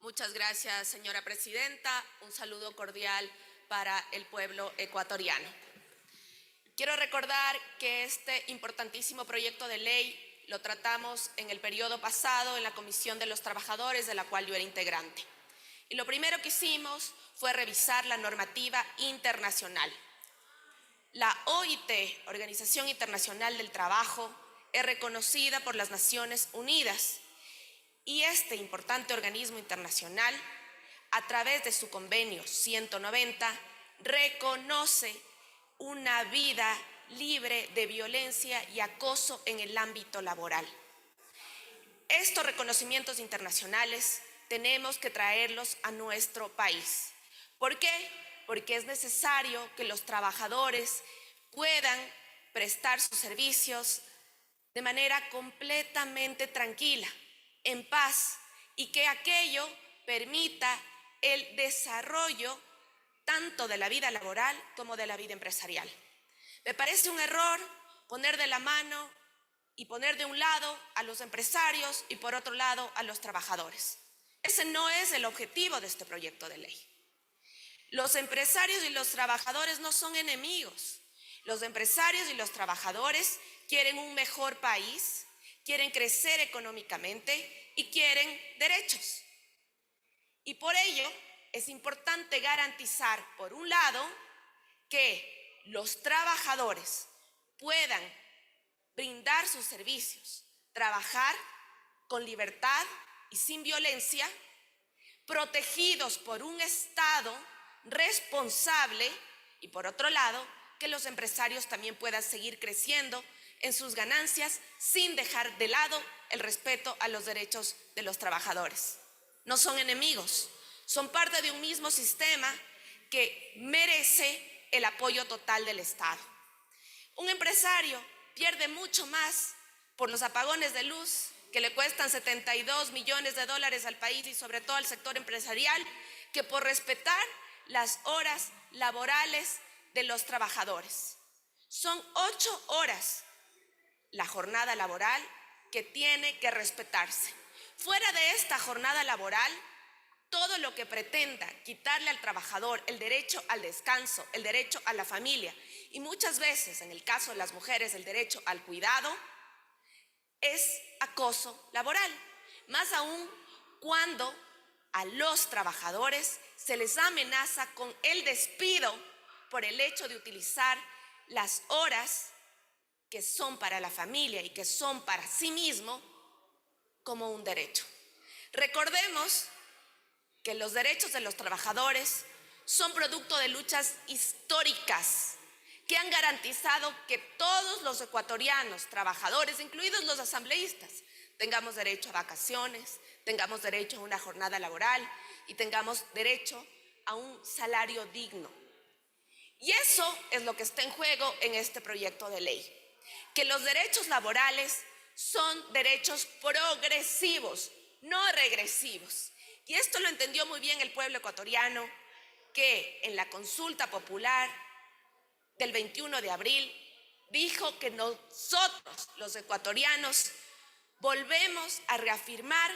Muchas gracias, señora presidenta. Un saludo cordial para el pueblo ecuatoriano. Quiero recordar que este importantísimo proyecto de ley lo tratamos en el periodo pasado en la Comisión de los Trabajadores, de la cual yo era integrante. Y lo primero que hicimos fue revisar la normativa internacional. La OIT, Organización Internacional del Trabajo, es reconocida por las Naciones Unidas. Y este importante organismo internacional, a través de su convenio 190, reconoce una vida libre de violencia y acoso en el ámbito laboral. Estos reconocimientos internacionales tenemos que traerlos a nuestro país. ¿Por qué? Porque es necesario que los trabajadores puedan prestar sus servicios de manera completamente tranquila, en paz, y que aquello permita el desarrollo tanto de la vida laboral como de la vida empresarial. Me parece un error poner de la mano y poner de un lado a los empresarios y por otro lado a los trabajadores. Ese no es el objetivo de este proyecto de ley. Los empresarios y los trabajadores no son enemigos. Los empresarios y los trabajadores quieren un mejor país, quieren crecer económicamente y quieren derechos. Y por ello es importante garantizar, por un lado, que los trabajadores puedan brindar sus servicios, trabajar con libertad y sin violencia, protegidos por un Estado responsable, y por otro lado, que los empresarios también puedan seguir creciendo en sus ganancias sin dejar de lado el respeto a los derechos de los trabajadores. No son enemigos, son parte de un mismo sistema que merece el apoyo total del Estado. Un empresario pierde mucho más por los apagones de luz que le cuestan 72 millones de dólares al país y sobre todo al sector empresarial, que por respetar las horas laborales de los trabajadores. Son 8 horas la jornada laboral que tiene que respetarse. Fuera de esta jornada laboral, todo lo que pretenda quitarle al trabajador el derecho al descanso, el derecho a la familia y muchas veces, en el caso de las mujeres, el derecho al cuidado, es acoso laboral. Más aún cuando a los trabajadores se les amenaza con el despido por el hecho de utilizar las horas que son para la familia y que son para sí mismo como un derecho. Recordemos que los derechos de los trabajadores son producto de luchas históricas que han garantizado que todos los ecuatorianos, trabajadores, incluidos los asambleístas, tengamos derecho a vacaciones, tengamos derecho a una jornada laboral y tengamos derecho a un salario digno. Y eso es lo que está en juego en este proyecto de ley. Que los derechos laborales son derechos progresivos, no regresivos. Y esto lo entendió muy bien el pueblo ecuatoriano, que en la consulta popular del 21 de abril dijo que nosotros, los ecuatorianos, volvemos a reafirmar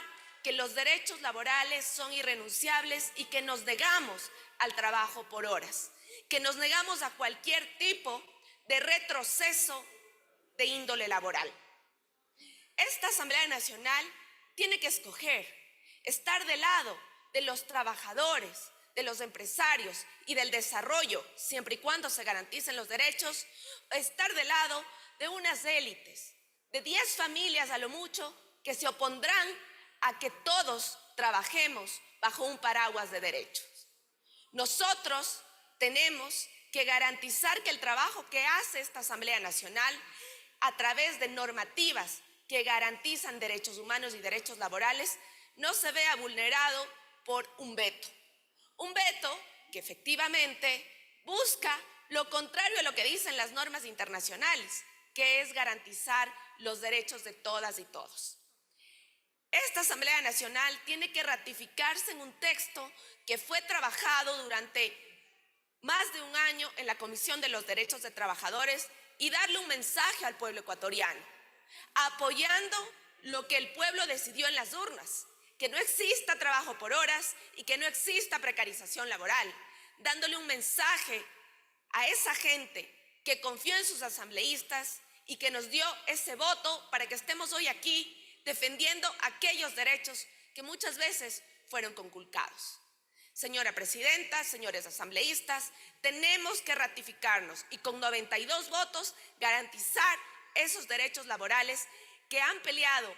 que los derechos laborales son irrenunciables y que nos negamos al trabajo por horas, que nos negamos a cualquier tipo de retroceso de índole laboral. Esta Asamblea Nacional tiene que escoger estar del lado de los trabajadores, de los empresarios y del desarrollo, siempre y cuando se garanticen los derechos, o estar del lado de unas élites, de 10 familias a lo mucho, que se opondrán a que todos trabajemos bajo un paraguas de derechos. Nosotros tenemos que garantizar que el trabajo que hace esta Asamblea Nacional, a través de normativas que garantizan derechos humanos y derechos laborales, no se vea vulnerado por un veto. Un veto que efectivamente busca lo contrario a lo que dicen las normas internacionales, que es garantizar los derechos de todas y todos. Esta Asamblea Nacional tiene que ratificarse en un texto que fue trabajado durante más de un año en la Comisión de los Derechos de Trabajadores y darle un mensaje al pueblo ecuatoriano, apoyando lo que el pueblo decidió en las urnas, que no exista trabajo por horas y que no exista precarización laboral, dándole un mensaje a esa gente que confió en sus asambleístas y que nos dio ese voto para que estemos hoy aquí defendiendo aquellos derechos que muchas veces fueron conculcados. Señora presidenta, señores asambleístas, tenemos que ratificarnos y con 92 votos garantizar esos derechos laborales que han peleado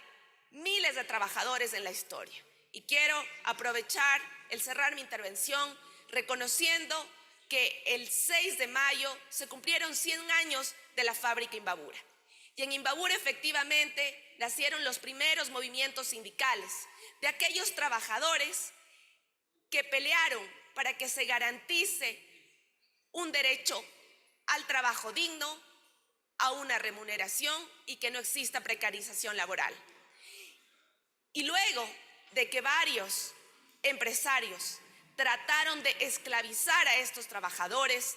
miles de trabajadores en la historia. Y quiero aprovechar el cerrar mi intervención reconociendo que el 6 de mayo se cumplieron 100 años de la fábrica Imbabura. Y en Imbabura efectivamente nacieron los primeros movimientos sindicales de aquellos trabajadores que pelearon para que se garantice un derecho al trabajo digno, a una remuneración y que no exista precarización laboral. Y luego de que varios empresarios trataron de esclavizar a estos trabajadores,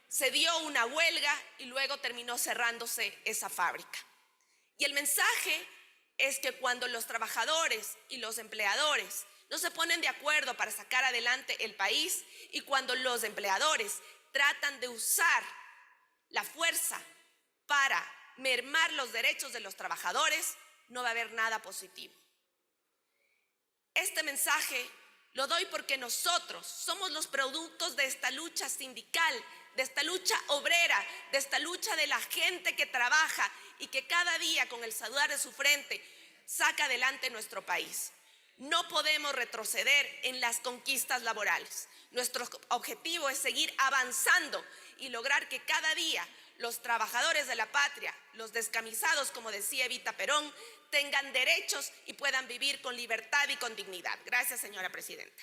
se dio una huelga y luego terminó cerrándose esa fábrica. Y el mensaje es que cuando los trabajadores y los empleadores no se ponen de acuerdo para sacar adelante el país y cuando los empleadores tratan de usar la fuerza para mermar los derechos de los trabajadores, no va a haber nada positivo. Este mensaje lo doy porque nosotros somos los productos de esta lucha sindical, de esta lucha obrera, de esta lucha de la gente que trabaja y que cada día con el sudor de su frente saca adelante nuestro país. No podemos retroceder en las conquistas laborales. Nuestro objetivo es seguir avanzando y lograr que cada día los trabajadores de la patria, los descamisados, como decía Evita Perón, tengan derechos y puedan vivir con libertad y con dignidad. Gracias, señora presidenta.